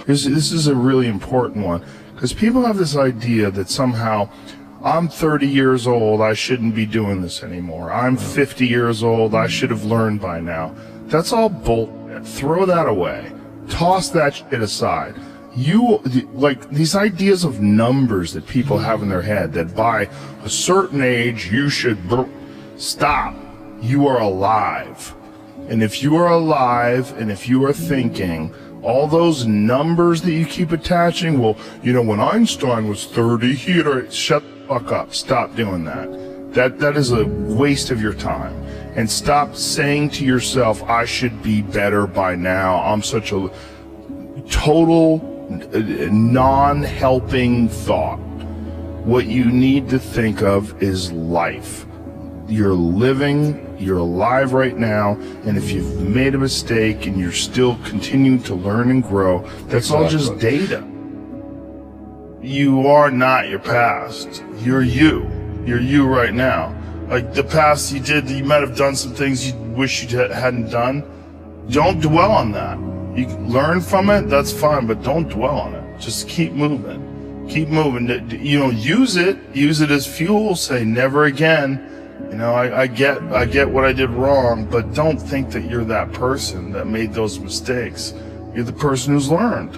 This is a really important one, because people have this idea that somehow I'm 30 years old, I shouldn't be doing this anymore. I'm 50 years old, I should have learned by now. That's all bullshit. Throw that away. Toss that shit aside. Like these ideas of numbers that people have in their head, that by a certain age you should stop. You are alive. And if you are alive and if you are thinking, all those numbers that you keep attaching, well, you know, when Einstein was 30, he had shut the fuck up. Stop doing that. That is a waste of your time. And stop saying to yourself, I should be better by now. I'm such a total non-helping thought. What you need to think of is life. You're living, you're alive right now, and if you've made a mistake and you're still continuing to learn and grow, that's all just data. You are not your past. You're you. You're you right now. Like the past you might have done some things you wish you hadn't done. Don't dwell on that. You can learn from it, that's fine, but don't dwell on it. Just keep moving. Keep moving. You know, use it as fuel. Say never again. You know, I get what I did wrong, but don't think that you're that person that made those mistakes. You're the person who's learned.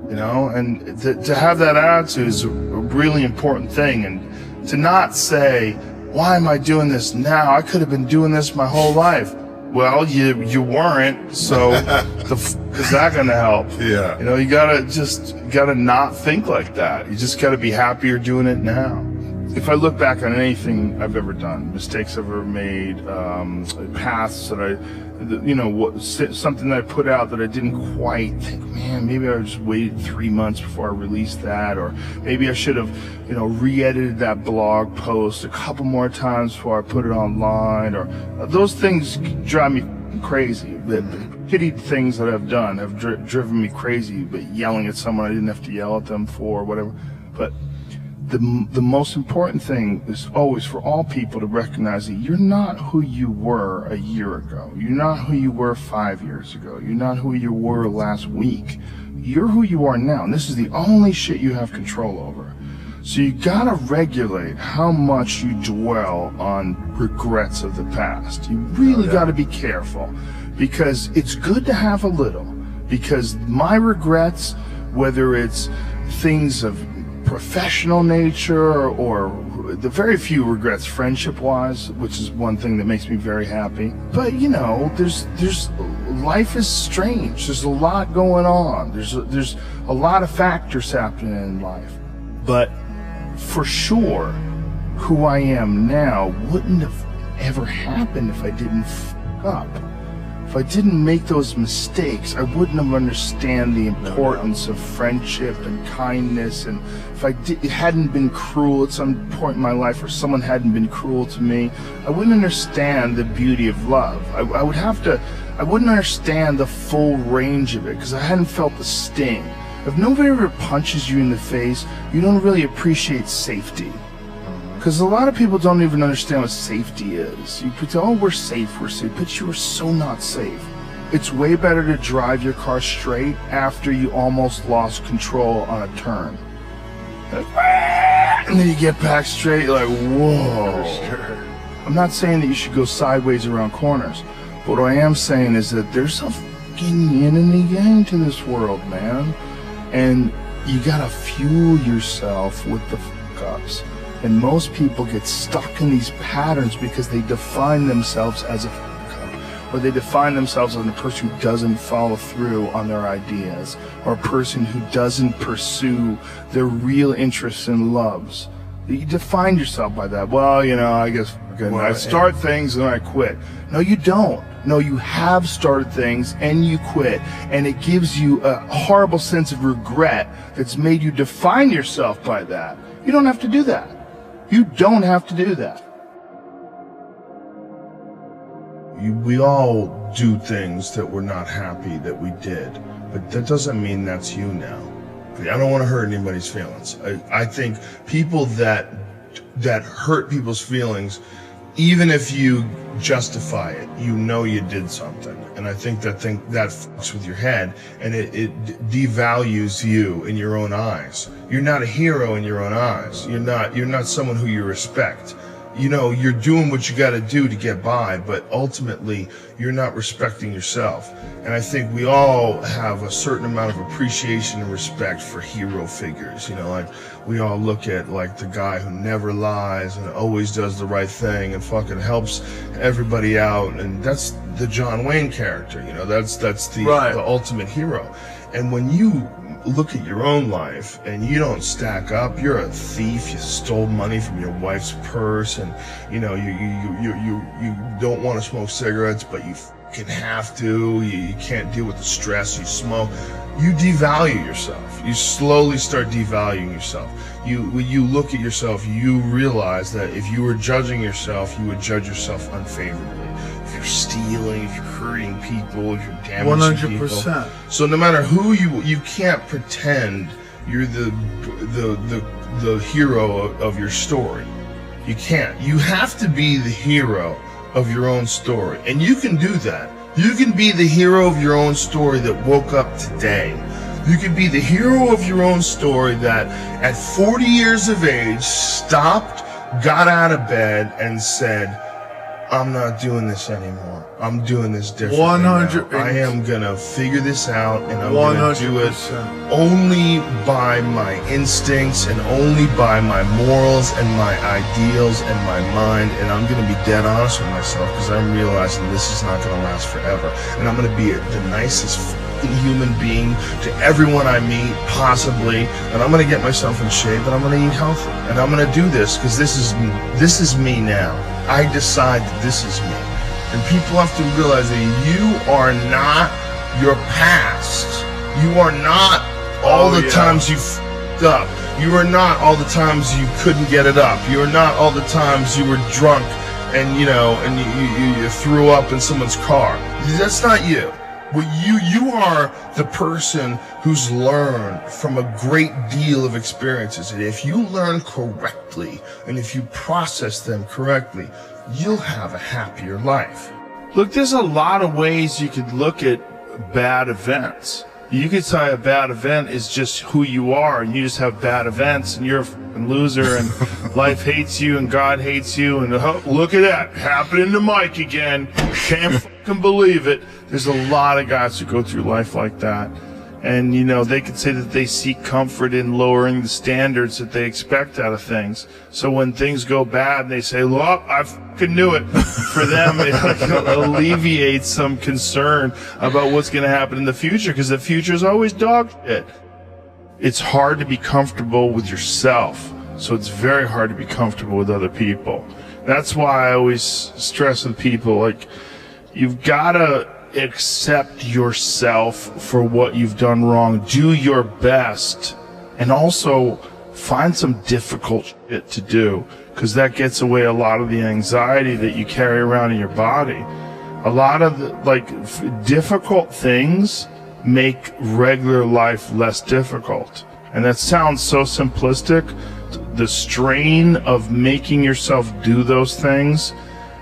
You know, and to have that attitude is a really important thing. And to not say, why am I doing this now? I could have been doing this my whole life. Well, you weren't, so is that gonna help? Yeah. You know, you gotta not think like that. You just gotta be happy you're doing it now. If I look back on anything I've ever done, mistakes I've ever made, paths that something that I put out that I didn't quite think, man, maybe I just waited 3 months before I released that, or maybe I should have, re-edited that blog post a couple more times before I put it online, or those things drive me crazy. The pity things that I've done have driven me crazy, but yelling at someone I didn't have to yell at them for, whatever. But the most important thing is always for all people to recognize that you're not who you were a year ago. You're not who you were 5 years ago. You're not who you were last week. You're who you are now, and this is the only shit you have control over. So you gotta regulate how much you dwell on regrets of the past. You really gotta be careful, because it's good to have a little. Because my regrets, whether it's things of professional nature or the very few regrets friendship-wise, which is one thing that makes me very happy. But there's life is strange. There's a lot going on. There's a lot of factors happening in life. But for sure, who I am now wouldn't have ever happened if I didn't fuck up. If I didn't make those mistakes, I wouldn't have understand the importance of friendship and kindness. And if it hadn't been cruel at some point in my life, or someone hadn't been cruel to me, I wouldn't understand the beauty of love. I wouldn't understand the full range of it, because I hadn't felt the sting. If nobody ever punches you in the face, you don't really appreciate safety. Because a lot of people don't even understand what safety is. You could say, oh, we're safe, but you are so not safe. It's way better to drive your car straight after you almost lost control on a turn. And then you get back straight, you're like, whoa. I'm not saying that you should go sideways around corners, but what I am saying is that there's a fucking yin and a yang to this world, man. And you gotta fuel yourself with the fuck-ups. And most people get stuck in these patterns because they define themselves as a fuck-up, or they define themselves as a person who doesn't follow through on their ideas, or a person who doesn't pursue their real interests and loves. You define yourself by that. Well, I guess I start things and then I quit. No, you don't. No, you have started things and you quit, and it gives you a horrible sense of regret that's made you define yourself by that. You don't have to do that. You don't have to do that. We all do things that we're not happy that we did, but that doesn't mean that's you now. I don't want to hurt anybody's feelings. I think people that hurt people's feelings even if you justify it, you know you did something. And I think that fucks with your head, and it devalues you in your own eyes. You're not a hero in your own eyes. You're not someone who you respect. You know, you're doing what you got to do to get by, but ultimately you're not respecting yourself. And I think we all have a certain amount of appreciation and respect for hero figures. You know, like we all look at like the guy who never lies and always does the right thing and fucking helps everybody out, and that's the John Wayne character. You know, that's the ultimate hero. And when you look at your own life and you don't stack up, you're a thief, you stole money from your wife's purse, and you know you don't want to smoke cigarettes but you fucking have to, you can't deal with the stress, you smoke, you devalue yourself. You slowly start devaluing yourself. When you look at yourself, you realize that if you were judging yourself, you would judge yourself unfavorably. If you're stealing, if you're hurting people, if you're damaging 100%. People. So no matter who you can't pretend you're the hero of your story. You can't. You have to be the hero of your own story. And you can do that. You can be the hero of your own story that woke up today. You can be the hero of your own story that at 40 years of age stopped, got out of bed and said, I'm not doing this anymore. I'm doing this differently. 100%. I am gonna figure this out, and I'm 100%. Gonna do it only by my instincts and only by my morals and my ideals and my mind. And I'm gonna be dead honest with myself because I'm realizing this is not gonna last forever. And I'm gonna be the nicest human being to everyone I meet, possibly. And I'm gonna get myself in shape, and I'm gonna eat healthy, and I'm gonna do this because this is me now. I decide that this is me. And people have to realize that you are not your past. You are not all the times you f***ed up. You are not all the times you couldn't get it up. You are not all the times you were drunk and you threw up in someone's car. That's not you. Well, you are the person who's learned from a great deal of experiences. And if you learn correctly and if you process them correctly, you'll have a happier life. Look, there's a lot of ways you could look at bad events. You could say a bad event is just who you are, and you just have bad events, and you're a fucking loser, and life hates you, and God hates you, and look at that, happening to Mike again. Can't fucking believe it. There's a lot of guys who go through life like that. And, you know, they could say that they seek comfort in lowering the standards that they expect out of things. So when things go bad, they say, well, I fucking knew it. For them, it alleviates some concern about what's going to happen in the future, because the future is always dog shit. It's hard to be comfortable with yourself, so it's very hard to be comfortable with other people. That's why I always stress with people, like, you've got to accept yourself for what you've done wrong. Do your best, and also find some difficult shit to do, because that gets away a lot of the anxiety that you carry around in your body. A lot of the difficult things make regular life less difficult, and that sounds so simplistic. The strain of making yourself do those things,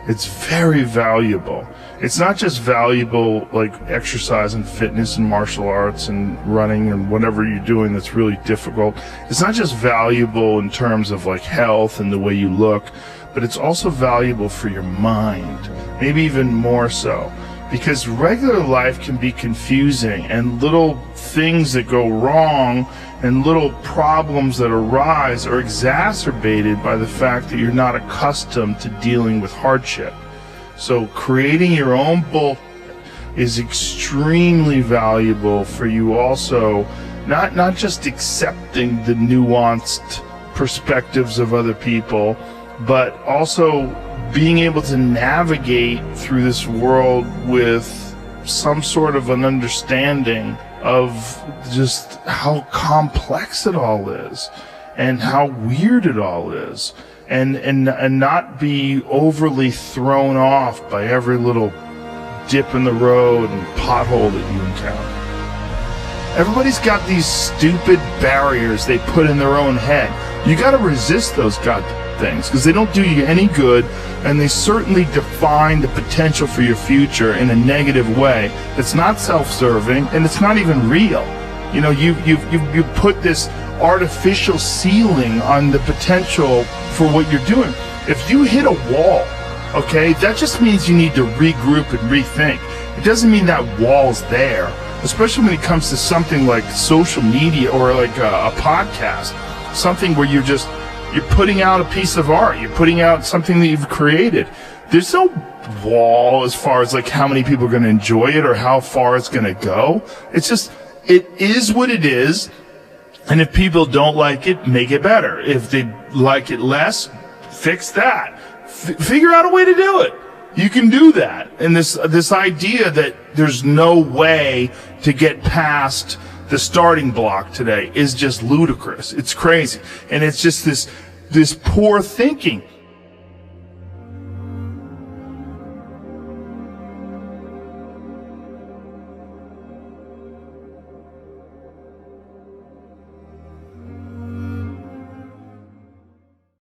it's very valuable. It's not just valuable like exercise and fitness and martial arts and running and whatever you're doing that's really difficult. It's not just valuable in terms of like health and the way you look, but it's also valuable for your mind, maybe even more so, because regular life can be confusing, and little things that go wrong and little problems that arise are exacerbated by the fact that you're not accustomed to dealing with hardship. So creating your own bullshit is extremely valuable for you also, not just accepting the nuanced perspectives of other people, but also being able to navigate through this world with some sort of an understanding of just how complex it all is and how weird it all is. And not be overly thrown off by every little dip in the road and pothole that you encounter. Everybody's got these stupid barriers they put in their own head. You got to resist those goddamn things, because they don't do you any good, and they certainly define the potential for your future in a negative way that's not self-serving, and it's not even real. You know, you put this artificial ceiling on the potential for what you're doing. If you hit a wall, okay, that just means you need to regroup and rethink. It doesn't mean that wall's there, especially when it comes to something like social media or like a podcast, something where you're putting out a piece of art, you're putting out something that you've created. There's no wall as far as like how many people are going to enjoy it or how far it's going to go. It's just, it is what it is. And if people don't like it, make it better. If they like it less, fix that. Figure out a way to do it. You can do that. And this idea that there's no way to get past the starting block today is just ludicrous. It's crazy. And it's just this poor thinking.